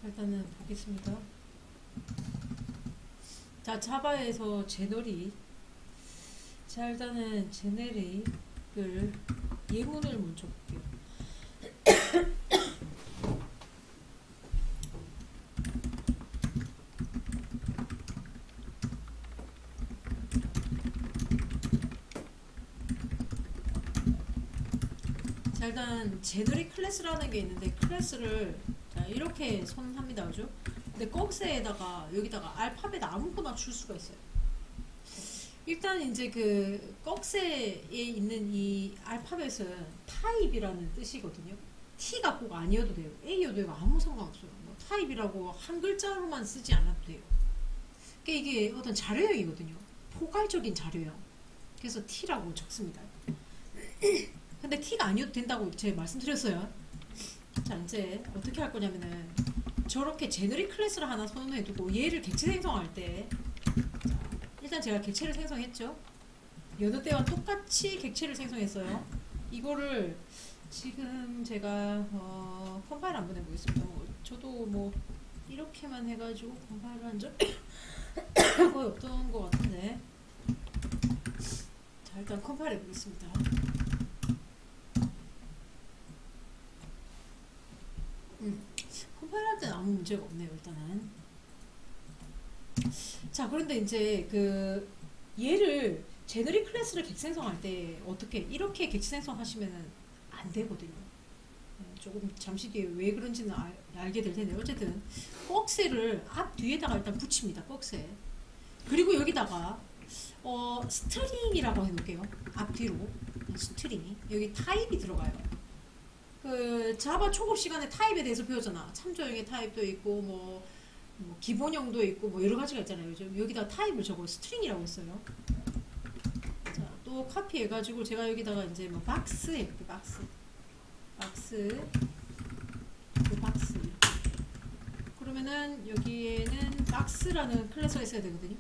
자, 일단은 보겠습니다. 자, 자바에서 제너릭. 자, 일단은 제네릭을 예문을 먼저 볼게요. 자, 일단 제너릭 클래스라는 게 있는데 클래스를 자, 이렇게 선합니다. 그죠? 근데 꺽쇠에다가 여기다가 알파벳 아무거나 줄 수가 있어요. 일단 이제 그 꺽쇠에 있는 이 알파벳은 타입이라는 뜻이거든요. T가 꼭 아니어도 돼요. A여도 되고 아무 상관없어요. 뭐 타입이라고 한 글자로만 쓰지 않아도 돼요. 그러니까 이게 어떤 자료형이거든요. 포괄적인 자료형. 그래서 T라고 적습니다. 근데 T가 아니어도 된다고 제가 말씀드렸어요. 자, 이제 어떻게 할 거냐면은 저렇게 제너릭 클래스를 하나 선언해두고 얘를 객체 생성할 때 일단 제가 객체를 생성했죠. 여느 때와 똑같이 객체를 생성했어요. 이거를 지금 제가 컴파일 한번 해보겠습니다. 저도 뭐 이렇게만 해가지고 컴파일을 한 적 거의 없던 것 같은데. 자, 일단 컴파일 해보겠습니다. 컴파일할 때는 아무 문제가 없네요. 일단은. 자, 그런데 이제 그 얘를 제너릭 클래스를 객체 생성할 때 어떻게 이렇게 객체 생성하시면은 안 되거든요. 조금 잠시 뒤에 왜 그런지는 알게 될 텐데 어쨌든 꺽쇠를 앞 뒤에다가 일단 붙입니다. 꺽쇠. 그리고 여기다가 스트링이라고 해놓을게요. 앞뒤로 스트링. 여기 타입이 들어가요. 그 자바 초급 시간에 타입에 대해서 배웠잖아. 참조형의 타입도 있고 뭐 기본형도 있고 뭐 여러 가지가 있잖아요. 여기다 타입을 적어요. 스트링이라고 했어요. 자, 또 카피해가지고 제가 여기다가 이제 뭐 박스 해볼게요. 박스 그러면은 여기에는 박스라는 클래스가 있어야 되거든요.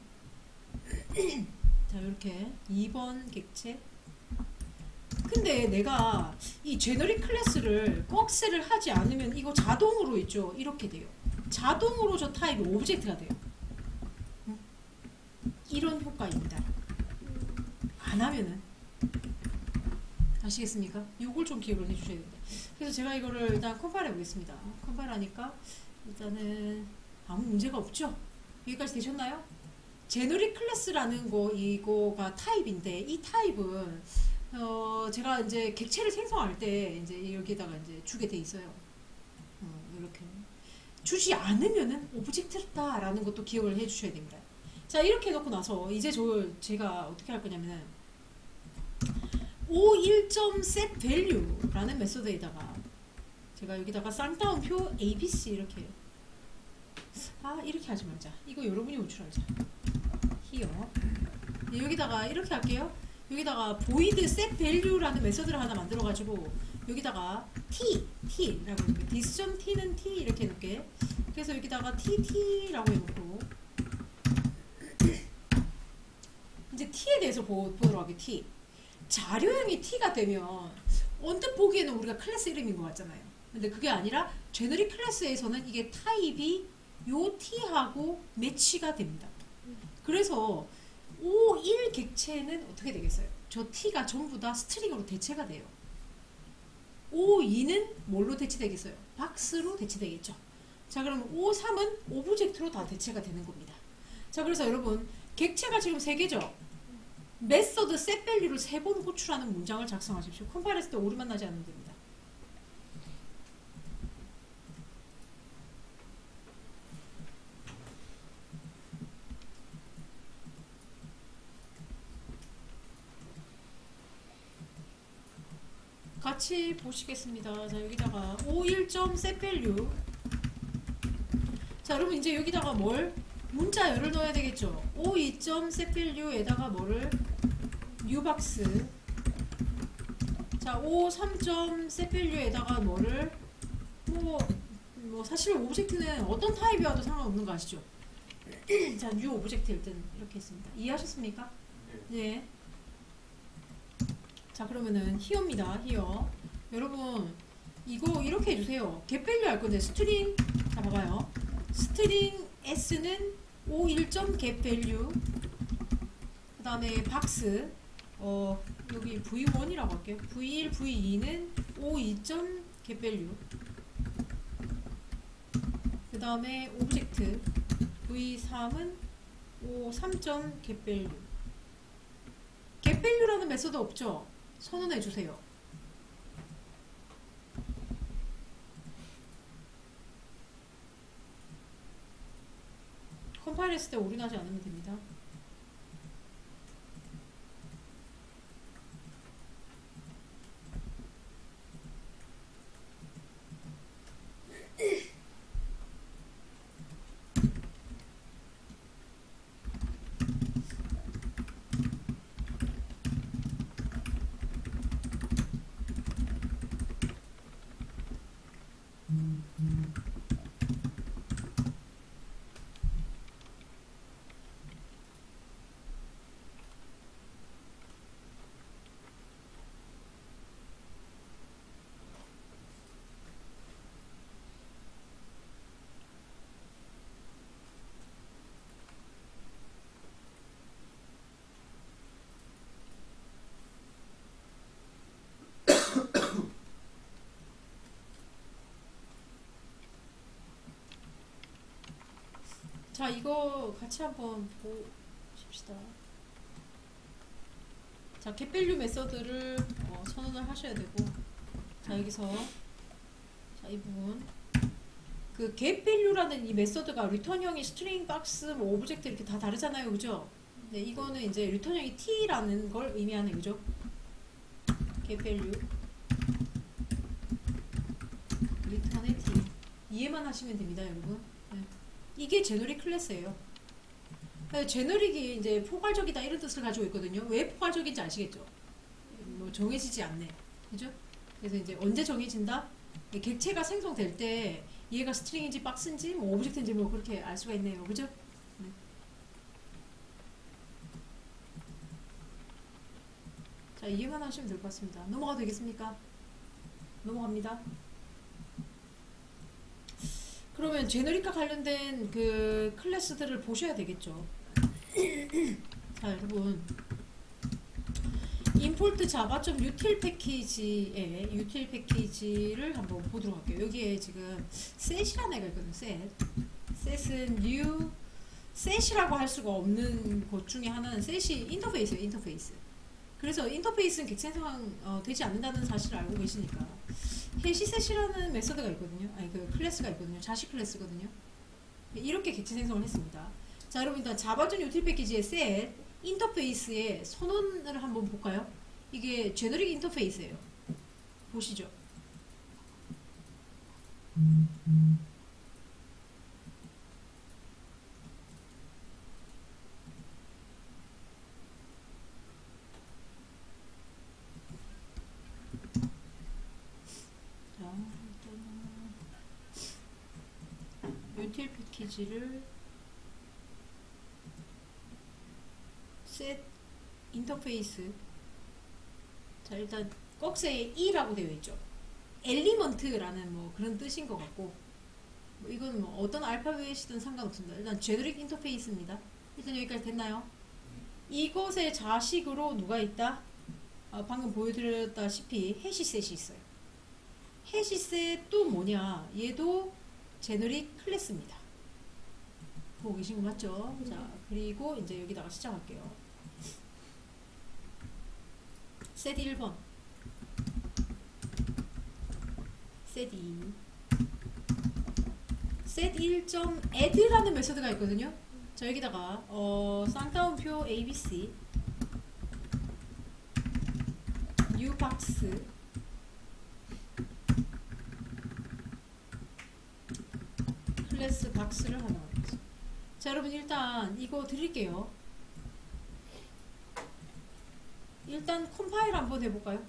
자, 이렇게 2번 객체. 근데 내가 이 제너릭 클래스를 꺽쇠를 하지 않으면 이거 자동으로 있죠. 이렇게 돼요. 자동으로 저 타입이 오브젝트가 돼요. 이런 효과입니다. 안 하면은 아시겠습니까? 요걸 좀 기억을 해주셔야 됩니다. 그래서 제가 이거를 일단 컴파일 해보겠습니다. 컴파일 하니까 일단은 아무 문제가 없죠? 여기까지 되셨나요? 제너릭 클래스라는 이거가 타입인데 이 타입은 제가 이제 객체를 생성할 때 이제 여기다가 이제 주게 돼 있어요. 이렇게 주지 않으면은 오브젝트다라는 것도 기억을 해주셔야 됩니다. 자, 이렇게 해놓고 나서 이제 제가 어떻게 할 거냐면은 o1.setValue라는 메소드에다가 제가 여기다가 쌍따옴표 abc 이렇게 이렇게 하지 말자. 이거 여러분이 호출하자. here 여기다가 이렇게 할게요. 여기다가 void setValue라는 메소드를 하나 만들어 가지고 여기다가 t라고 해놓을게. this.t는 t 이렇게 해놓을게. 그래서 여기다가 tt라고 해놓고 이제 t에 대해서 보도록 할게요. t 자료형이 t가 되면 언뜻 보기에는 우리가 클래스 이름인 것 같잖아요. 근데 그게 아니라 제너릭 클래스에서는 이게 타입이 요 t하고 매치가 됩니다. 그래서 O1 객체는 어떻게 되겠어요? 저 t가 전부 다 스트링으로 대체가 돼요. O2는 뭘로 대체되겠어요? 박스로 대체되겠죠. 자, 그럼 O3은 오브젝트로 다 대체가 되는 겁니다. 자, 그래서 여러분 객체가 지금 3개죠? 메서드 setValue를 3번 호출하는 문장을 작성하십시오. 컴파일 했을 때 오류만 나지 않으면 됩니다. 같이 보시겠습니다. 자, 여기다가 o1.setValue. 자, 여러분 이제 여기다가 문자열을 넣어야 되겠죠. o2.setValue에다가 뭐를 newbox. 자, o3.setValue에다가 뭐를 뭐 사실 오브젝트는 어떤 타입이어도 상관없는 거 아시죠? 자, new 오브젝트일 때는 이렇게 했습니다. 이해하셨습니까? 네. 자, 그러면은 here입니다. here. 여러분 이거 이렇게 해주세요. getValue 할 건데 스트링. 자, 봐봐요. 스트링 s는 o1.getValue, 그 다음에 박스 여기 v1이라고 할게요. v1, v2는 o2.getValue, 그 다음에 오브젝트 v3은 o3.getValue. getValue라는 메소드 없죠? 선언해 주세요. 컴파일 했을 때 오류나지 않으면 됩니다. 자, 이거 같이 한번 보십시다. 자, getValue 메서드를 선언을 하셔야 되고, 자, 여기서 자, 이 부분 그 getValue라는 이 메서드가 리턴형이 스트링, 박스, 뭐 오브젝트 이렇게 다 다르잖아요, 그죠? 네, 이거는 이제 리턴형이 t라는 걸 의미하는, 그죠? getValue 리턴의 t 이해만 하시면 됩니다, 여러분. 네. 이게 제너릭 클래스예요. 제너릭이 이제 포괄적이다 이런 뜻을 가지고 있거든요. 왜 포괄적인지 아시겠죠? 뭐 정해지지 않네, 그죠? 그래서 이제 언제 정해진다? 객체가 생성될 때 얘가 스트링인지 박스인지 뭐 오브젝트인지 뭐 그렇게 알 수가 있네요, 그죠? 네. 자, 이해만 하시면 될 것 같습니다. 넘어가도 되겠습니까? 넘어갑니다. 그러면 제너릭과 관련된 그 클래스들을 보셔야 되겠죠. 자, 여러분, import java.util 패키지의 util 패키지를 한번 보도록 할게요. 여기에 지금 set이라는 애가 있거든요. set은 new, set이라고 할 수가 없는 것 중에 하나는 set이 인터페이스예요. 인터페이스. 그래서 인터페이스는 객체생성 되지 않는다는 사실을 알고 계시니까 해시셋이라는 메서드가 있거든요. 아니, 그 클래스가 있거든요. 자식 클래스거든요. 이렇게 객체 생성을 했습니다. 자, 여러분, 일단 자바전 유틸 패키지의 set 인터페이스의 선언을 한번 볼까요? 이게 제너릭 인터페이스예요. 보시죠. 유틸 패키지를 set 인터페이스, 자, 일단 꺽쇠에 E라고 되어 있죠. 엘리먼트라는 뭐 그런 뜻인 것 같고, 뭐 이건 뭐 어떤 알파벳이든 상관없습니다. 일단 제너릭 인터페이스입니다. 일단 여기까지 됐나요? 이것의 자식으로 누가 있다? 방금 보여드렸다시피 해시셋이 있어요. 해시셋도 뭐냐? 얘도 제너릭 클래스입니다. 보고 계신 거 맞죠? 자, 그리고 이제 여기다가 시작할게요. set 1번, set 2, set 1.add라는 메서드가 있거든요. 자, 여기다가 쌍따옴표 abc new box 클래스 박스를 하나 만들었어. 자, 여러분, 일단 이거 드릴게요. 일단 컴파일 한번 해볼까요?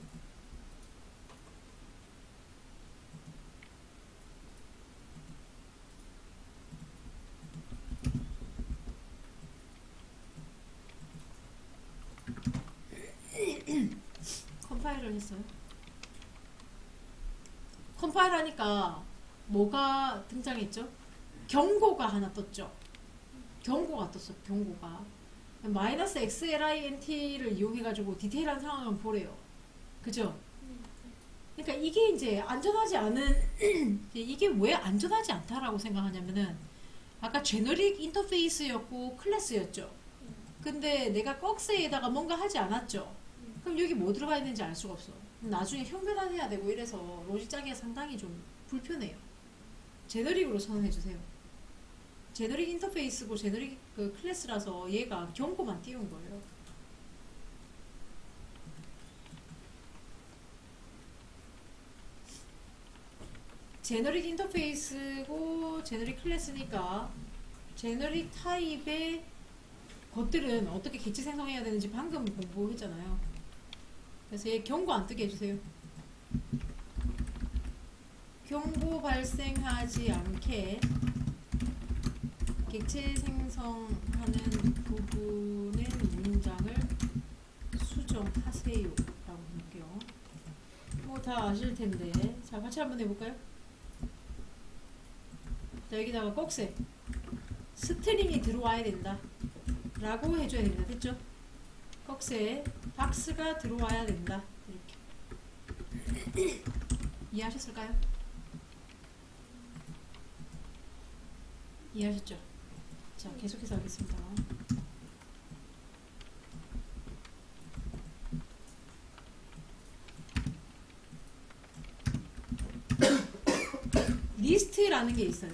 컴파일을 했어요. 컴파일 하니까 뭐가 등장했죠? 경고가 하나 떴죠. 경고가 떴어. 경고가 마이너스 XLINT를 이용해가지고 디테일한 상황을 보래요. 그죠? 그러니까 이게 이제 안전하지 않은 이게 왜 안전하지 않다라고 생각하냐면은 아까 제너릭 인터페이스였고 클래스였죠. 근데 내가 꺽쇠에다가 뭔가 하지 않았죠. 그럼 여기 뭐 들어가 있는지 알 수가 없어. 나중에 형변환해야 되고 이래서 로직 짜기가 상당히 좀 불편해요. 제너릭으로 선언해주세요. 제너릭 인터페이스고 제너릭 그 클래스라서 얘가 경고만 띄운 거예요. 제너릭 인터페이스고 제너릭 클래스니까 제너릭 타입의 것들은 어떻게 객체 생성해야 되는지 방금 공부했잖아요. 그래서 얘 경고 안 뜨게 해주세요. 경고 발생하지 않게 객체 생성하는 부분의 문장을 수정하세요 라고 볼게요. 뭐 다 아실텐데 자 같이 한번 해볼까요? 자 여기다가 꺽쇠 스트링이 들어와야 된다 라고 해줘야 됩니다. 됐죠? 꺽쇠 박스가 들어와야 된다 이렇게 이해하셨을까요? 이해하셨죠? 자 계속해서 하겠습니다. 리스트라는 게 있어요.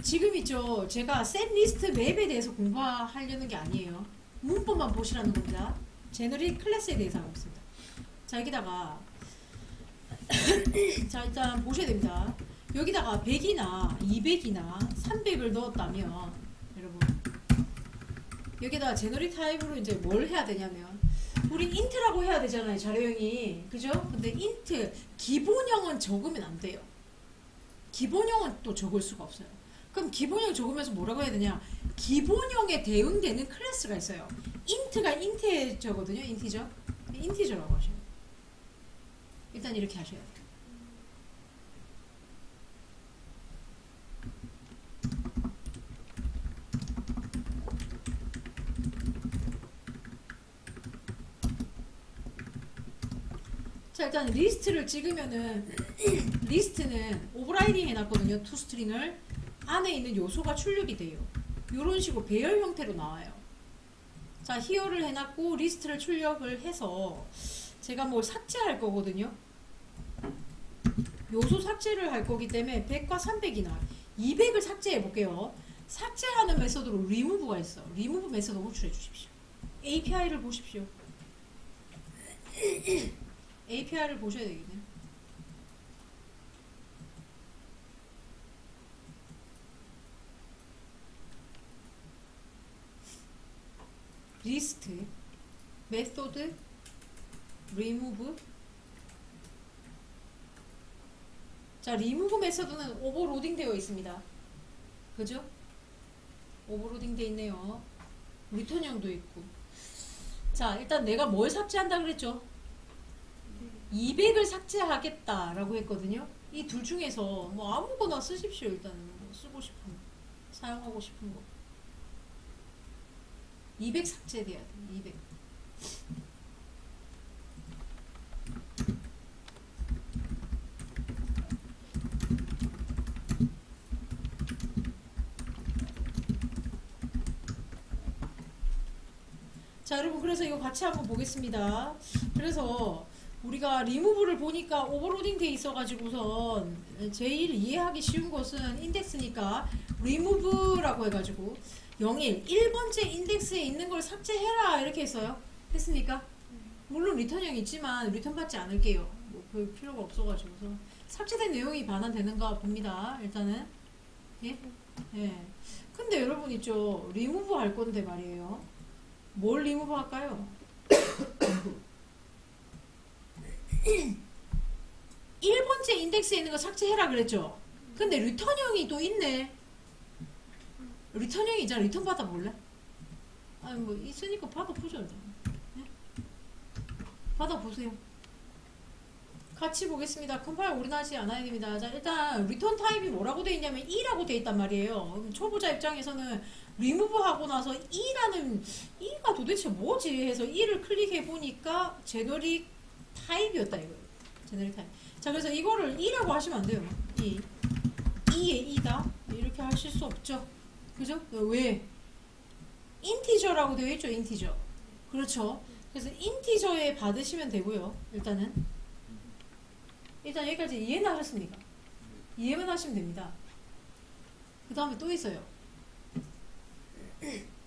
지금 있죠. 제가 셋 리스트 맵에 대해서 공부하려는 게 아니에요. 문법만 보시라는 겁니다. 제너릭 클래스에 대해서 하고 있습니다. 자 여기다가 자 일단 보셔야 됩니다. 여기다가 100이나 200이나 300을 넣었다면 여러분 여기다가 제너릭 타입으로 이제 뭘 해야 되냐면 우리 인트라고 해야 되잖아요. 자료형이 그죠? 근데 인트 기본형은 적으면 안 돼요. 기본형은 또 적을 수가 없어요. 그럼 기본형 적으면서 뭐라고 해야 되냐? 기본형에 대응되는 클래스가 있어요. 인트가 인티저거든요. 인티저. 인티저라고 하셔요. 일단 이렇게 하셔야 돼요. 자 일단 리스트를 찍으면은 리스트는 오버라이딩 해놨거든요. 투스트링을 안에 있는 요소가 출력이 돼요. 이런 식으로 배열 형태로 나와요. 자 히어를 해놨고 리스트를 출력을 해서 제가 뭘 삭제할 거거든요. 요소 삭제를 할 거기 때문에 100과 300이나 200을 삭제해 볼게요. 삭제하는 메소드로 리무브가 있어. 리무브 메소드 호출해 주십시오. API를 보십시오. API를 보셔야 되겠네요. 리스트, 메소드, 리무브. 자, 리무브 메소드는 오버로딩 되어 있습니다. 그죠? 오버로딩 되어 있네요. 리턴형도 있고. 자, 일단 내가 뭘 삭제한다 그랬죠? 200을 삭제하겠다라고 했거든요. 이 둘 중에서 뭐 아무거나 쓰십시오. 일단 뭐 쓰고 싶은 거, 사용하고 싶은 거. 200 삭제돼야 돼. 200. 자 여러분 그래서 이거 같이 한번 보겠습니다. 그래서 우리가 리무브를 보니까 오버로딩 돼 있어 가지고선 제일 이해하기 쉬운 것은 인덱스니까 리무브라고 해가지고 01 1번째 인덱스에 있는 걸 삭제해라 이렇게 했어요. 했습니까? 물론 리턴형이 있지만 리턴 받지 않을게요. 뭐 별 필요가 없어가지고서 삭제된 내용이 반환되는가 봅니다. 일단은 예? 예. 근데 여러분 있죠. 리무브 할 건데 말이에요. 뭘 리무브 할까요? 1번째 인덱스에 있는 거 삭제해라 그랬죠? 근데 리턴형이 또 있네. 리턴형이 있잖아. 리턴 받아볼래? 아니 뭐 있으니까 받아보죠. 네? 받아보세요. 같이 보겠습니다. 컴파일 오류나지 않아야 됩니다. 자, 일단 리턴 타입이 뭐라고 돼 있냐면 E라고 돼 있단 말이에요. 초보자 입장에서는 리무브 하고 나서 E라는 E가 도대체 뭐지 해서 E를 클릭해 보니까 제너릭 타입이었다 이거예요. 제너릭 타입. 자, 그래서 이거를 E라고 하시면 안 돼요. E의 E다 이렇게 하실 수 없죠. 그죠? 왜? 인티저라고 되어 있죠. 인티저. 그렇죠. 그래서 인티저에 받으시면 되고요. 일단 여기까지 이해는 하셨습니까? 이해만 하시면 됩니다. 그 다음에 또 있어요.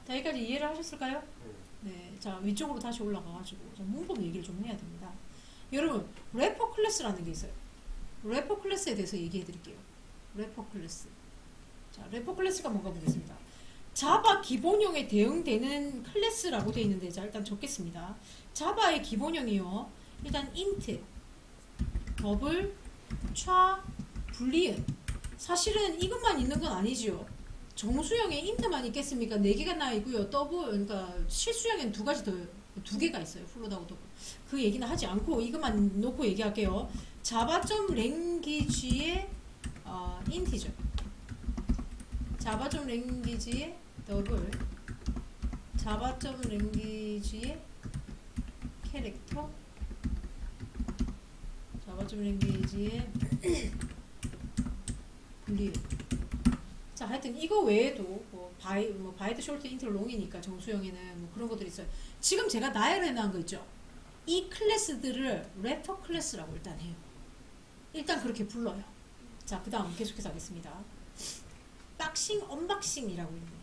자, 여기까지 이해를 하셨을까요? 네. 자, 위쪽으로 다시 올라가가지고 문법 얘기를 좀 해야 됩니다. 여러분, 래퍼 클래스라는 게 있어요. 래퍼 클래스에 대해서 얘기해 드릴게요. 래퍼 클래스. 자, 래퍼 클래스가 뭔가 보겠습니다. 자바 기본형에 대응되는 클래스라고 되어 있는데, 자, 일단 적겠습니다. 자바의 기본형이요. 일단 int, 더블, 차, 불리은. 사실은 이것만 있는 건 아니지요. 정수형에 int만 있겠습니까? 4개가 나 있고요. 더블, 그러니까 실수형엔 두 개가 있어요. 플롯하고 더블. 그 얘기는 하지 않고 이것만 놓고 얘기할게요. 자바.랭귀지의 인티저. 자바.랭귀지의 더블. 자바.랭귀지의 캐릭터. 자바.랭귀지의 불리은. 자, 하여튼 이거 외에도 바이트 숄트 인트로 롱이니까 정수형에는 뭐 그런 것들이 있어요. 지금 제가 나열해 놓은 거 있죠. 이 클래스들을 래퍼 클래스라고 일단 해요. 일단 그렇게 불러요. 자, 그 다음 계속해서 하겠습니다. 박싱, 언박싱이라고 있네요.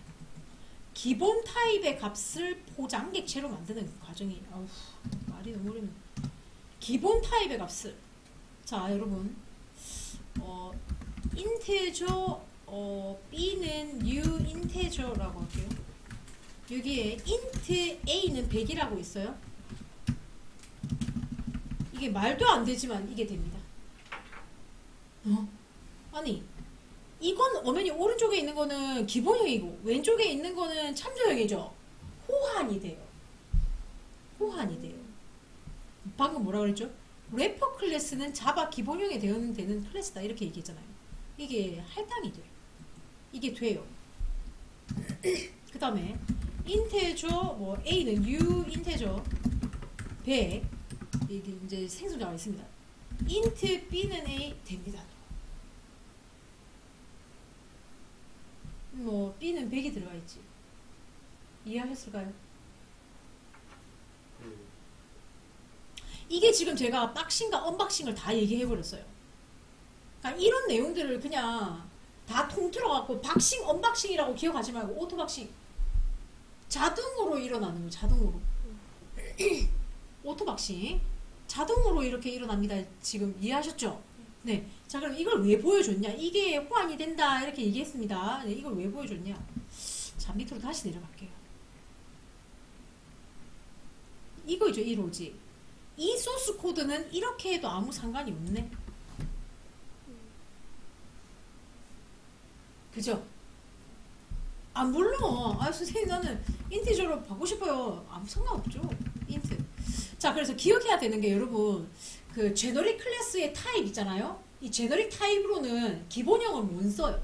기본 타입의 값을 포장 객체로 만드는 과정이, 말이 너무 어렵네. 기본 타입의 값을, 자, 여러분, 인테저, B는 new integer라고 할게요. 여기에 int A는 100이라고 있어요. 이게 말도 안 되지만 이게 됩니다. 아니, 이건 엄연히 오른쪽에 있는 거는 기본형이고 왼쪽에 있는 거는 참조형이죠. 호환이 돼요. 호환이 돼요. 방금 뭐라 그랬죠? 래퍼 클래스는 자바 기본형에 대응되는 클래스다 이렇게 얘기했잖아요. 이게 할당이 돼요. 이게 돼요. 그 다음에 인테저 뭐 A는 new 인테저 100 이게 이제 생성자가 있습니다. int B는 A 됩니다. 뭐 B는 100이 들어가 있지. 이해하셨을까요? 이게 지금 제가 박싱과 언박싱을 다 얘기해 버렸어요. 그러니까 이런 내용들을 그냥 다 통틀어 갖고 박싱, 언박싱이라고 기억하지 말고 오토박싱. 자동으로 일어나는 거예요. 자동으로. 오토박싱. 자동으로 이렇게 일어납니다. 지금 이해하셨죠? 네. 자, 그럼 이걸 왜 보여줬냐? 이게 호환이 된다. 이렇게 얘기했습니다. 네, 이걸 왜 보여줬냐? 자, 밑으로 다시 내려갈게요. 이거죠. 이 로직. 이 소스 코드는 이렇게 해도 아무 상관이 없네. 그죠? 아, 물론. 아, 선생님, 나는 인티저로 바꾸고 싶어요. 아무 상관없죠. 인트. 자, 그래서 기억해야 되는 게 여러분, 그 제너릭 클래스의 타입 있잖아요. 이 제너릭 타입으로는 기본형을 못 써요.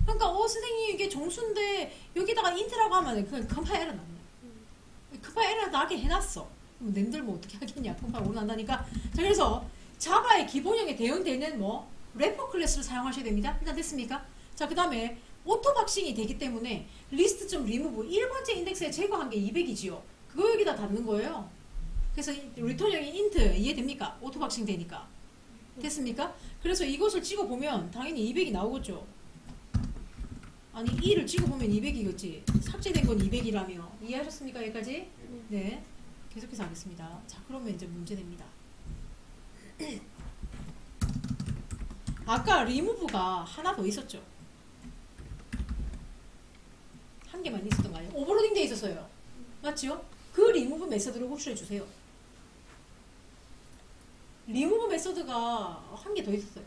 그러니까 선생님 이게 정수인데 여기다가 인트라고 하면 그냥 컴파일 에러 나요. 컴파일 에러 나게 해놨어. 님들 뭐 어떻게 하겠냐. 컴파일 오류 난다니까. 자, 그래서 자바의 기본형에 대응되는 뭐 래퍼 클래스를 사용하셔야 됩니다. 일단 됐습니까? 자, 그 다음에 오토박싱이 되기 때문에 list.remove 1번째 인덱스에 제거한 게 200이지요. 그거 여기다 닫는 거예요. 그래서 리턴형이 int 이해됩니까? 오토박싱 되니까. 됐습니까? 그래서 이것을 찍어보면 당연히 200이 나오겠죠. 아니 2를 찍어보면 200이겠지. 삭제된 건 200이라며. 이해하셨습니까? 여기까지? 네. 계속해서 하겠습니다. 자, 그러면 이제 문제 냅니다. 아까 리무브가 하나 더 있었죠. 한 개만 있었던 거 아니에요? 오버로딩 돼 있었어요. 맞죠? 그 리무브 메서드를 호출해 주세요. 리무브 메서드가 한 개 더 있었어요.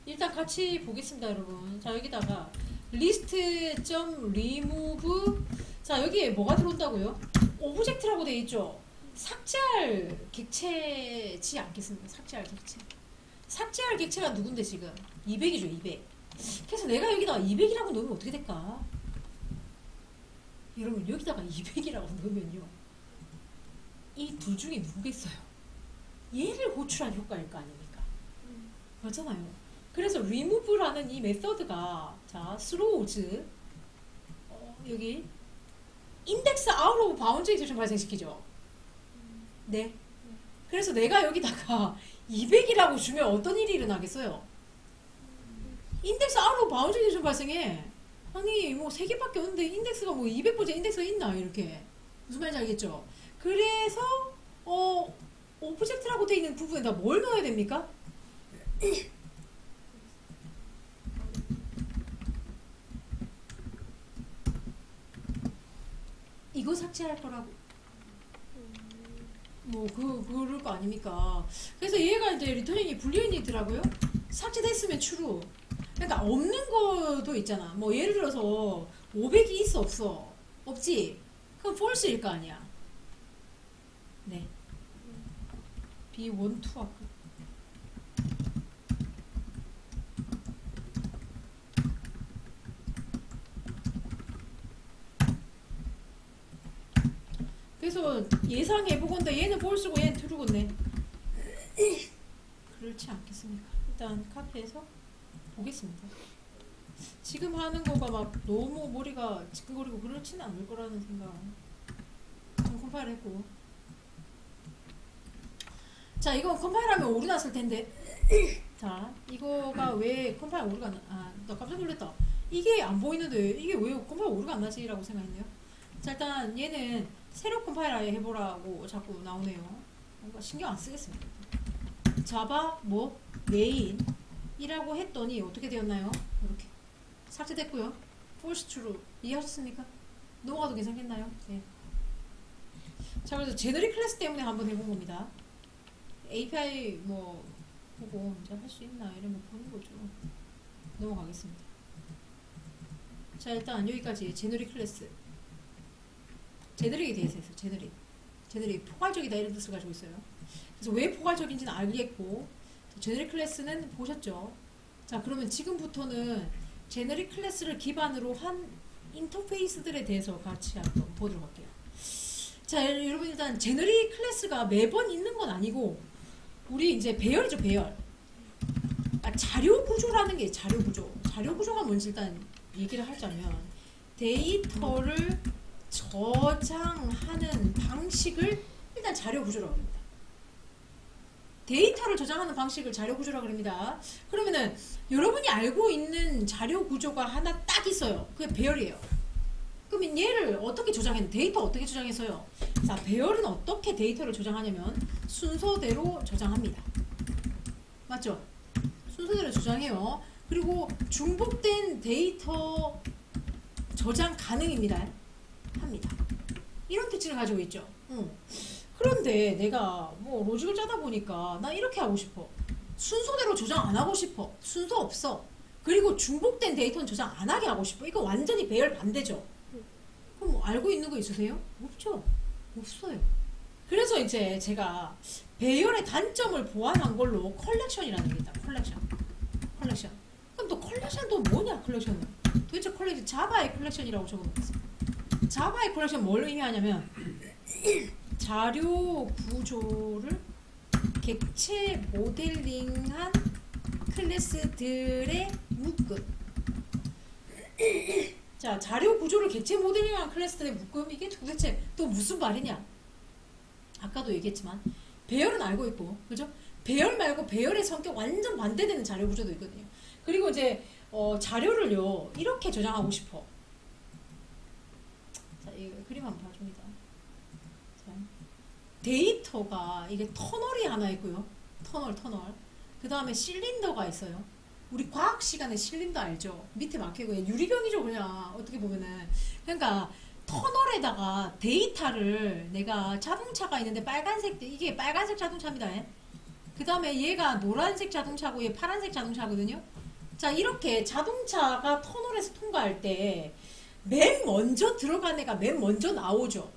일단 같이 보겠습니다, 여러분. 자, 여기다가 list.remove. 자, 여기에 뭐가 들어온다고요? 오브젝트라고 되어 있죠. 삭제할 객체지 않겠습니까? 삭제할 객체. 삭제할 객체가 누군데 지금? 200이죠, 200. 그래서 내가 여기다가 200이라고 넣으면 어떻게 될까? 여러분, 여기다가 200이라고 넣으면요. 이 둘 중에 누구겠어요? 얘를 호출한 효과일 거 아닙니까? 맞잖아요. 그래서 remove라는 이 메서드가 자, throws 여기 인덱스 아웃 오브 바운드 익셉션 발생시키죠. 네. 그래서 내가 여기다가 200이라고 주면 어떤 일이 일어나겠어요? 인덱스 아웃 오브 바운드 익셉션 발생해. 아니 뭐 3개밖에 없는데 인덱스가 뭐 200번째 인덱스가 있나 이렇게. 무슨 말인지 알겠죠? 그래서 오브젝트라고 되어 있는 부분에다 뭘 넣어야 됩니까? 이거 삭제할 거라고. 그럴 거 아닙니까? 그래서 얘가 이제 리터닝이 불리언이더라고요. 삭제됐으면 true. 그러니까 없는 것도 있잖아. 뭐 예를 들어서 500이 있어 없어? 없지? 그럼 false일 거 아니야. 네. B1, 2하고. 그래서 예상해보건데 얘는 false고 얘는 true겠네. 그렇지 않겠습니까? 일단 카피해서 보겠습니다. 지금 하는 거가 막 너무 머리가 지끈거리고 그렇지는 않을 거라는 생각. 컴파일 했고. 자, 이거 컴파일하면 오류 났을 텐데. 자, 이거가 왜 컴파일 오류가 나 깜짝 놀랐다. 이게 안 보이는데 이게 왜 컴파일 오류가 안 나지? 라고 생각했네요. 자, 일단 얘는 새로 컴파일 아예 해보라고 자꾸 나오네요. 뭔가 신경 안 쓰겠습니다. 자바 뭐 메인이라고 했더니 어떻게 되었나요? 이렇게 삭제됐고요. false true 이해하셨습니까? 넘어가도 괜찮겠나요? 네. 자, 그래서 제너릭 클래스 때문에 한번 해본 겁니다. API 뭐 보고 이제 할 수 있나 이러면 보는 거죠. 넘어가겠습니다. 자, 일단 여기까지 제너릭 클래스. 제너릭에 대해서 했어요. 제너릭 포괄적이다 이런 뜻을 가지고 있어요. 그래서 왜 포괄적인지는 알겠고, 제너릭 클래스는 보셨죠? 자, 그러면 지금부터는 제너릭 클래스를 기반으로 한 인터페이스들에 대해서 같이 한번 보도록 할게요. 자, 여러분 일단 제너릭 클래스가 매번 있는 건 아니고, 우리 이제 배열이죠, 배열. 자료 구조라는 게 자료 구조. 자료 구조가 뭔지 일단 얘기를 하자면, 데이터를 저장하는 방식을 일단 자료 구조라고 합니다. 데이터를 저장하는 방식을 자료 구조라고 합니다. 그러면은 여러분이 알고 있는 자료 구조가 하나 딱 있어요. 그게 배열이에요. 그러면 얘를 어떻게 저장했는? 데이터 어떻게 저장했어요? 자, 배열은 어떻게 데이터를 저장하냐면 순서대로 저장합니다. 맞죠? 순서대로 저장해요. 그리고 중복된 데이터 저장 가능입니다. 합니다. 이런 특징을 가지고 있죠. 그런데 내가 뭐 로직을 짜다 보니까 나 이렇게 하고 싶어. 순서대로 저장 안 하고 싶어. 순서 없어. 그리고 중복된 데이터는 저장 안 하게 하고 싶어. 이거 완전히 배열 반대죠. 그럼 뭐 알고 있는 거 있으세요? 없죠. 없어요. 그래서 이제 제가 배열의 단점을 보완한 걸로 컬렉션이라는 게 있다. 컬렉션. 그럼 또 컬렉션도 뭐냐? 컬렉션은 도대체 컬렉션 자바의 컬렉션이라고 적어놓겠습니다. 자바의 컬렉션 뭘 의미하냐면 자료 구조를 객체 모델링한 클래스들의 묶음. 자, 자료 구조를 객체 모델링한 클래스들의 묶음, 이게 도대체 또 무슨 말이냐? 아까도 얘기했지만 배열은 알고 있고, 그죠? 배열 말고 배열의 성격 완전 반대되는 자료 구조도 있거든요. 그리고 이제 자료를요 이렇게 저장하고 싶어. 자, 이 그림 한번 봐줍니다. 자, 데이터가 이게 터널이 하나 있고요. 터널. 그 다음에 실린더가 있어요. 우리 과학 시간에 실린더 알죠? 밑에 막히고 유리병이죠, 그냥 어떻게 보면은. 그러니까 터널에다가 데이터를 내가 자동차가 있는데 빨간색, 이게 빨간색 자동차입니다. 그 다음에 얘가 노란색 자동차고 얘 파란색 자동차거든요. 자, 이렇게 자동차가 터널에서 통과할 때 맨 먼저 들어간 애가 맨 먼저 나오죠.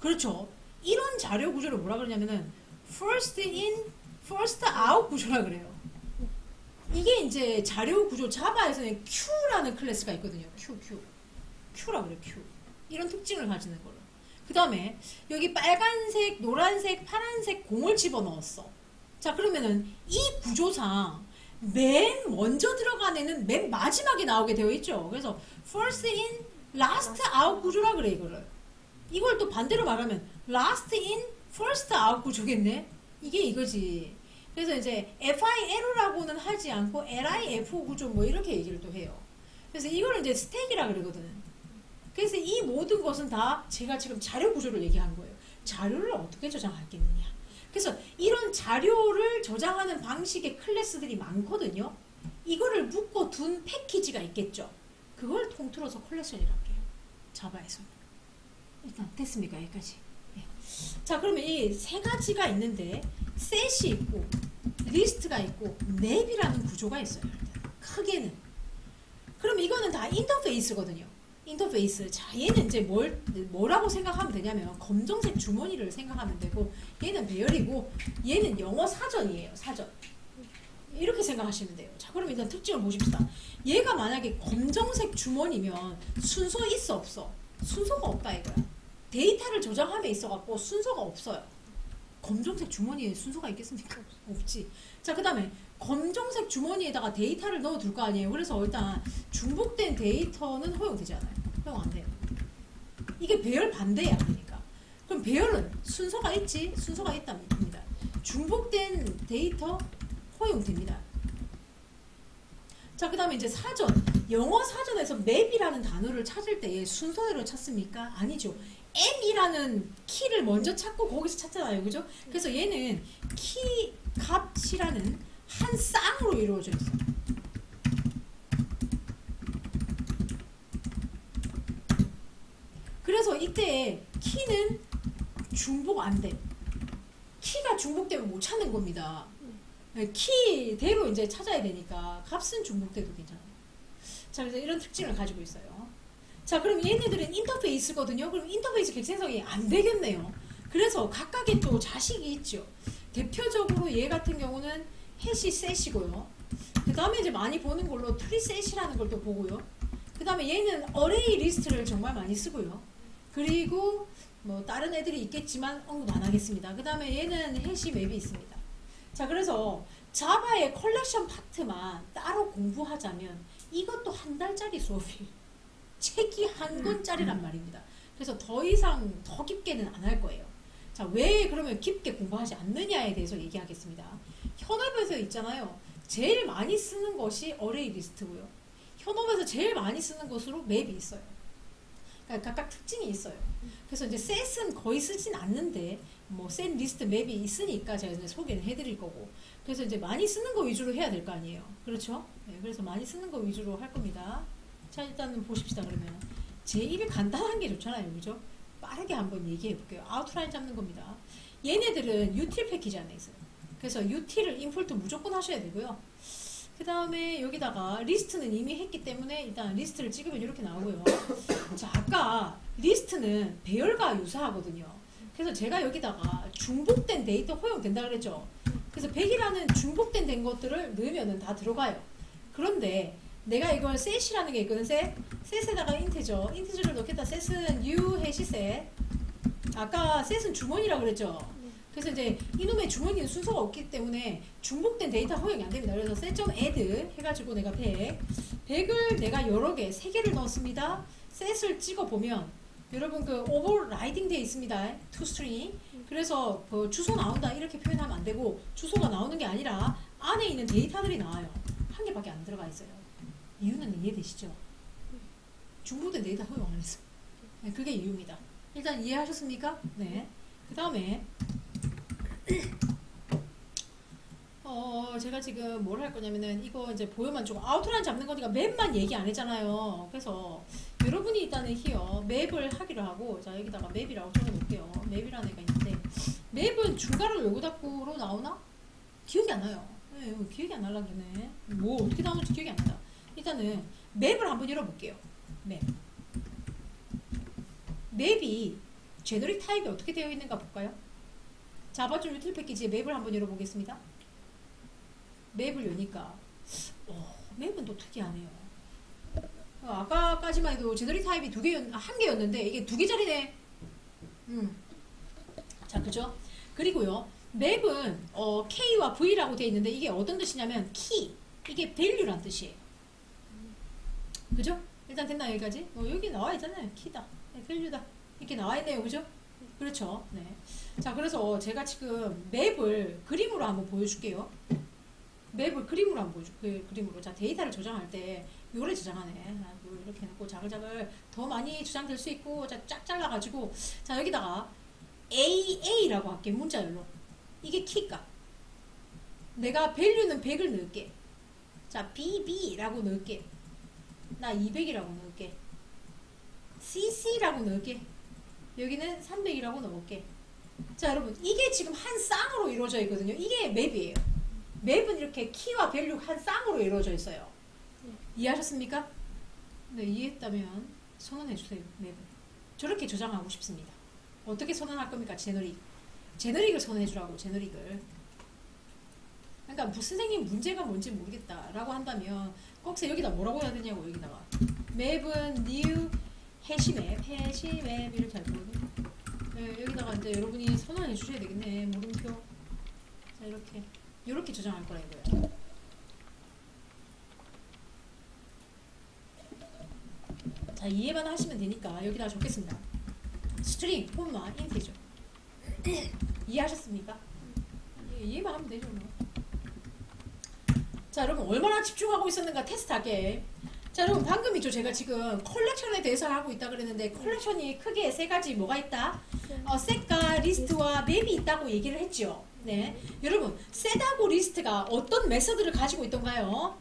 그렇죠. 이런 자료 구조를 뭐라 그러냐면은 first in, first out 구조라 그래요. 이게 이제 자료 구조 자바에서는 Q라는 클래스가 있거든요. Q라 그래요. Q. 이런 특징을 가지는 거로. 그 다음에 여기 빨간색, 노란색, 파란색 공을 집어넣었어. 자, 그러면은 이 구조상 맨 먼저 들어간 애는 맨 마지막에 나오게 되어 있죠. 그래서 first in, last out 구조라 그래 이거를. 이걸 또 반대로 말하면 last in, first out 구조겠네. 이게 이거지. 그래서 이제 FILO라고는 하지 않고 LIFO 구조 뭐 이렇게 얘기를 또 해요. 그래서 이거를 이제 스택이라 그러거든. 그래서 이 모든 것은 다 제가 지금 자료 구조를 얘기한 거예요. 자료를 어떻게 저장하겠느냐. 그래서 이런 자료를 저장하는 방식의 클래스들이 많거든요. 이거를 묶어 둔 패키지가 있겠죠. 그걸 통틀어서 컬렉션이라고 해요. 자바에서는. 일단 됐습니까? 여기까지. 네. 자, 그러면 이 세 가지가 있는데 셋이 있고 리스트가 있고 맵이라는 구조가 있어요. 크게는. 그럼 이거는 다 인터페이스거든요. 인터페이스. 자, 얘는 이제 뭐라고 생각하면 되냐면 검정색 주머니를 생각하면 되고, 얘는 배열이고 얘는 영어 사전이에요. 사전. 이렇게 생각하시면 돼요. 자, 그럼 일단 특징을 보십시다. 얘가 만약에 검정색 주머니면 순서 있어 없어? 순서가 없다 이거야. 데이터를 저장함에 있어갖고 순서가 없어요. 검정색 주머니에 순서가 있겠습니까? 없지. 자, 그 다음에 검정색 주머니에다가 데이터를 넣어둘 거 아니에요. 그래서 일단 중복된 데이터는 허용되지 않아요. 허용 안 돼요. 이게 배열 반대야. 그러니까. 그럼 배열은 순서가 있지? 순서가 있답니다. 중복된 데이터 허용됩니다. 자, 그 다음에 이제 사전. 영어 사전에서 맵이라는 단어를 찾을 때 순서대로 찾습니까? 아니죠. M이라는 키를 먼저 찾고 거기서 찾잖아요. 그죠? 그래서 얘는 키 값이라는 한 쌍으로 이루어져 있어요. 그래서 이때 키는 중복 안 돼. 키가 중복되면 못 찾는 겁니다. 키대로 이제 찾아야 되니까 값은 중복돼도 괜찮아요. 자, 그래서 이런 특징을 가지고 있어요. 자, 그럼 얘네들은 인터페이스거든요. 그럼 인터페이스 객체성이 안 되겠네요. 그래서 각각의 또 자식이 있죠. 대표적으로 얘 같은 경우는 해시 셋이고요. 그 다음에 이제 많이 보는 걸로 트리 셋이라는 걸 또 보고요. 그 다음에 얘는 어레이 리스트를 정말 많이 쓰고요. 그리고 뭐 다른 애들이 있겠지만 언급 안 하겠습니다. 그 다음에 얘는 해시 맵이 있습니다. 자, 그래서 자바의 컬렉션 파트만 따로 공부하자면 이것도 한 달짜리 수업이에요. 책이 한 권짜리란 말입니다. 그래서 더 이상 더 깊게는 안 할 거예요. 자, 왜 그러면 깊게 공부하지 않느냐에 대해서 얘기하겠습니다. 현업에서 있잖아요. 제일 많이 쓰는 것이 어레이 리스트고요. 현업에서 제일 많이 쓰는 것으로 맵이 있어요. 그러니까 각각 특징이 있어요. 그래서 이제 셋은 거의 쓰진 않는데 뭐 셋 리스트 맵이 있으니까 제가 이제 소개를 해드릴 거고. 그래서 이제 많이 쓰는 거 위주로 해야 될 거 아니에요. 그렇죠? 네, 그래서 많이 쓰는 거 위주로 할 겁니다. 자, 일단은 보십시다. 그러면 제 입이 간단한 게 좋잖아요. 그죠? 빠르게 한번 얘기해 볼게요. 아웃라인 잡는 겁니다. 얘네들은 util 패키지 안에 있어요. 그래서 util을 임포트 무조건 하셔야 되고요. 그 다음에 여기다가 리스트는 이미 했기 때문에 일단 리스트를 찍으면 이렇게 나오고요. 자, 아까 리스트는 배열과 유사하거든요. 그래서 제가 여기다가 중복된 데이터 허용된다 그랬죠. 그래서 100이라는 중복된 것들을 넣으면 다 들어가요. 그런데 내가 이걸 셋이라는 게 있거든. 셋에다가 인티저를 넣겠다. 셋은 new 해시 셋. 아까 셋은 주머니라고 그랬죠. 그래서 이제 이놈의 주머니는 순서가 없기 때문에 중복된 데이터 허용이 안 됩니다. 그래서 set.add 해가지고 내가 100을 내가 여러 개, 3개를 넣었습니다. 셋을 찍어보면 여러분 그 오버라이딩 되어 있습니다. toString. 그래서 그 주소 나온다 이렇게 표현하면 안 되고 주소가 나오는 게 아니라 안에 있는 데이터들이 나와요. 한 개밖에 안 들어가 있어요. 이유는 이해되시죠? 중복된 데이터 허용 안 했어. 네, 그게 이유입니다. 일단 이해하셨습니까? 네. 그 다음에 제가 지금 뭘 할 거냐면은 이거 이제 보여만 주고 아웃라인 잡는 거니까 맵만 얘기 안 했잖아요. 그래서 여러분이 일단은 히어 맵을 하기로 하고, 자, 여기다가 맵이라고 적어놓을게요. 맵이라는 애가 있는데 맵은 중괄호 요구 닫고로 나오나? 기억이 안 나요. 네, 기억이 안 날라 그러네. 뭐 어떻게 나오는지 기억이 안 나요. 일단은 맵을 한번 열어볼게요. 맵이 제너릭 타입이 어떻게 되어 있는가 볼까요? 자바준 유틸 패키지의 맵을 한번 열어보겠습니다. 맵을 여니까 맵은 또 특이하네요. 아까까지만 해도 제너릭 타입이 한 개였는데 이게 2개짜리네. 자, 그죠? 그리고요, 맵은 K와 V라고 되어 있는데 이게 어떤 뜻이냐면 키, 이게 value란 뜻이에요. 그죠? 일단 됐나요, 여기까지? 여기 나와 있잖아요. 키다, 네, value다, 이렇게 나와 있네요. 그죠? 그렇죠. 네. 자, 그래서 제가 지금 맵을 그림으로 한번 보여줄게요. 맵을 그림으로 한번 보여줄게요. 그림으로. 자, 데이터를 저장할 때 요래 저장하네. 이렇게 해놓고 자글자글 더 많이 저장될 수 있고, 자, 쫙 잘라가지고, 자, 여기다가 AA라고 할게. 문자열로. 이게 키값. 내가 value는 100을 넣을게. 자, BB라고 넣을게. 나 200이라고 넣을게. CC라고 넣을게. 여기는 300이라고 넣을게. 자, 여러분, 이게 지금 한 쌍으로 이루어져 있거든요. 이게 맵이에요. 맵은 이렇게 키와 밸류 한 쌍으로 이루어져 있어요. 이해하셨습니까? 네, 이해했다면 선언해주세요. 맵은 저렇게 저장하고 싶습니다. 어떻게 선언할 겁니까? 제너릭을 선언해주라고. 제너릭을. 그러니까 무슨 선생님 문제가 뭔지 모르겠다 라고 한다면 꺽쇠 여기다 뭐라고 해야 되냐고. 여기다가 맵은 new 해시맵 이렇게 할 거거든요. 네, 여기다가 이제 여러분이 선언해 주셔야 되겠네. 물음표. 자, 이렇게 저장할 거라 이거예요. 자, 이해만 하시면 되니까 여기다가 적겠습니다. 스트링, 콤마, 인티저. 이해하셨습니까? 이해만 하면 되죠, 뭐. 자, 여러분 얼마나 집중하고 있었는가 테스트할게. 자, 여러분 방금이죠. 제가 지금 컬렉션에 대해서 하고 있다 그랬는데 컬렉션이 크게 3가지 뭐가 있다? 셋과 리스트와 맵이 있다고 얘기를 했죠. 네, 여러분 셋하고 리스트가 어떤 메서드를 가지고 있던가요?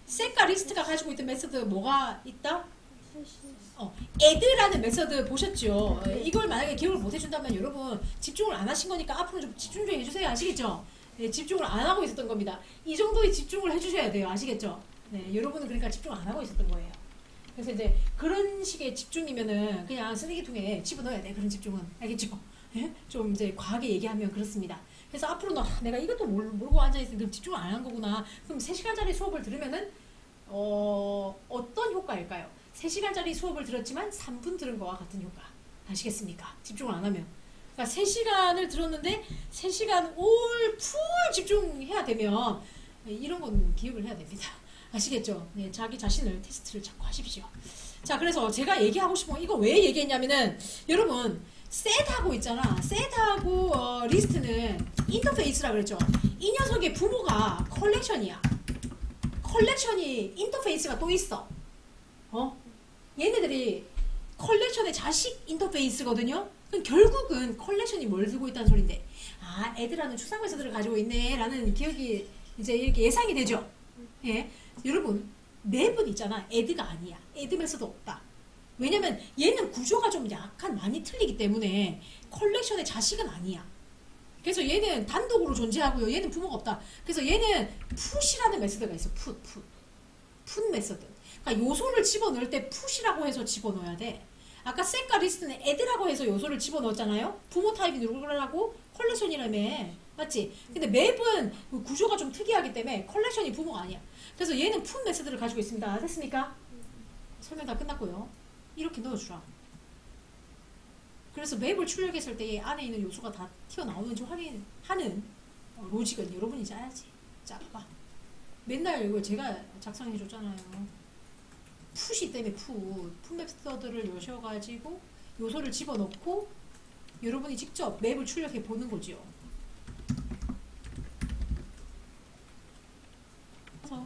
셋과 리스트가 가지고 있던 메서드 뭐가 있다? add라는 메서드 보셨죠? 이걸 만약에 기억을 못 해준다면 여러분 집중을 안 하신 거니까 앞으로 좀 집중 좀 해주세요. 아시겠죠? 네, 집중을 안 하고 있었던 겁니다. 이 정도의 집중을 해주셔야 돼요. 아시겠죠? 네, 여러분은 그러니까 집중 안 하고 있었던 거예요. 그래서 이제 그런 식의 집중이면은 그냥 쓰레기통에 집어넣어야 돼. 그런 집중은. 알겠죠? 예? 좀 이제 과하게 얘기하면 그렇습니다. 그래서 앞으로는 내가 이것도 모르고 앉아있으니 그럼 집중을 안 한 거구나. 그럼 3시간짜리 수업을 들으면은 어떤 효과일까요? 3시간짜리 수업을 들었지만 3분 들은 거와 같은 효과. 아시겠습니까? 집중을 안 하면. 그러니까 3시간을 들었는데 3시간 올 풀 집중해야 되면 이런 건 기억을 해야 됩니다. 아시겠죠? 네, 자기 자신을 테스트를 자꾸 하십시오. 자, 그래서 제가 얘기하고 싶은 건 이거 왜 얘기했냐면은 여러분 셋하고 있잖아. 셋하고 리스트는 인터페이스라 그랬죠. 이 녀석의 부모가 컬렉션이야. 컬렉션이 인터페이스가 또 있어. 얘네들이 컬렉션의 자식 인터페이스거든요. 그럼 결국은 컬렉션이 뭘 들고 있다는 소린데, 아, 애들하는 추상 메서드를 가지고 있네 라는 기억이 이제 이렇게 예상이 되죠. 예, 여러분 맵은 있잖아. 애드가 아니야. 애드 메서드 없다. 왜냐면 얘는 구조가 좀 약간 많이 틀리기 때문에 컬렉션의 자식은 아니야. 그래서 얘는 단독으로 존재하고요. 얘는 부모가 없다. 그래서 얘는 풋이라는 메서드가 있어. 풋 메서드. 그러니까 요소를 집어넣을 때 풋이라고 해서 집어넣어야 돼. 아까 셋과 리스트는 애드라고 해서 요소를 집어넣었잖아요. 부모 타입이 누구라고? 컬렉션이라며. 맞지? 근데 맵은 구조가 좀 특이하기 때문에 컬렉션이 부모가 아니야. 그래서 얘는 풋 메서드를 가지고 있습니다. 됐습니까? 설명 다 끝났고요. 이렇게 넣어주라. 그래서 맵을 출력했을 때 안에 있는 요소가 다 튀어나오는지 확인하는 로직은 여러분이 짜야지. 짜봐. 맨날 이거 제가 작성해줬잖아요. 풋이 때문에 풋 메서드를 여셔가지고 요소를 집어넣고 여러분이 직접 맵을 출력해 보는 거지요. 그래서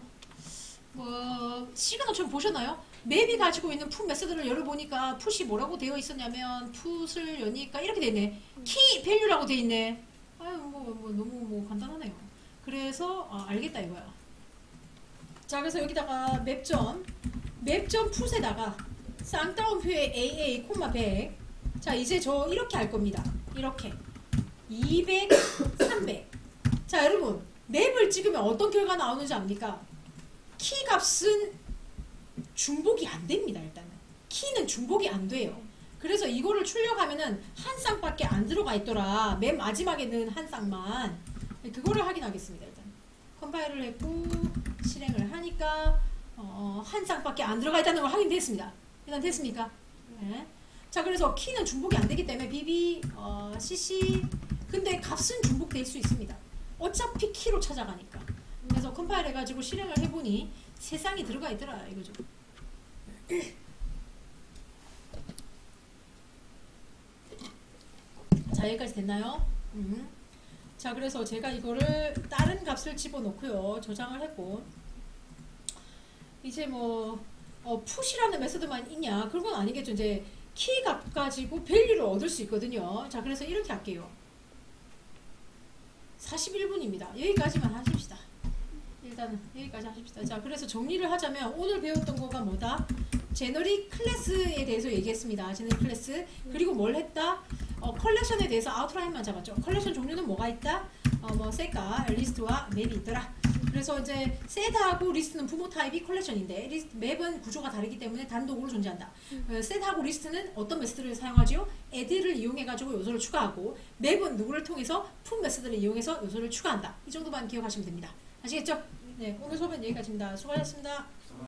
시그너처럼 보셨나요? 맵이 가지고 있는 풋 메서드를 열어보니까 풋이 뭐라고 되어 있었냐면 풋을 여니까 이렇게 되어 있네. 키 밸류라고 되어 있네. 아유 너무 간단하네요. 그래서 알겠다 이거야. 자, 그래서 여기다가 맵점 풋에다가 쌍따옴표에 AA, 100. 자, 이제 저 이렇게 할 겁니다. 이렇게 200, 300. 자, 여러분 맵을 찍으면 어떤 결과 나오는지 압니까? 키 값은 중복이 안 됩니다. 일단은 키는 중복이 안 돼요. 그래서 이거를 출력하면은 한 쌍밖에 안 들어가 있더라. 맨 마지막에 넣은 한 쌍만. 그거를 확인하겠습니다. 일단 컴파일을 했고 실행을 하니까 한 쌍밖에 안 들어가 있다는 걸 확인됐습니다. 일단 됐습니까? 네. 자, 그래서 키는 중복이 안 되기 때문에 BB CC 근데 값은 중복될 수 있습니다. 어차피 키로 찾아가니까. 그래서 컴파일 해가지고 실행을 해보니 세 쌍이 들어가 있더라 이거죠. 자, 여기까지 됐나요? 자, 그래서 제가 이거를 다른 값을 집어넣고요. 저장을 했고 이제 뭐 푸시라는 메소드만 있냐? 그건 아니겠죠. 이제 키 값 가지고 밸류를 얻을 수 있거든요. 자, 그래서 이렇게 할게요. 41분입니다. 여기까지만 하십시다. 일단은 여기까지 하십시다. 자, 그래서 정리를 하자면 오늘 배웠던 거가 뭐다? 제너릭 클래스에 대해서 얘기했습니다. 제너릭 클래스. 그리고 뭘 했다? 컬렉션에 대해서 아웃라인만 잡았죠. 컬렉션 종류는 뭐가 있다? 뭐 셋과 리스트와 맵이 있더라. 그래서 이제 셋하고 리스트는 부모 타입이 컬렉션인데 맵은 구조가 다르기 때문에 단독으로 존재한다. 셋하고 리스트는 어떤 메서드를 사용하지요? add를 이용해가지고 요소를 추가하고 맵은 누구를 통해서 품 메서드를 이용해서 요소를 추가한다. 이 정도만 기억하시면 됩니다. 아시겠죠? 네, 오늘 수업은 여기까지입니다. 수고하셨습니다.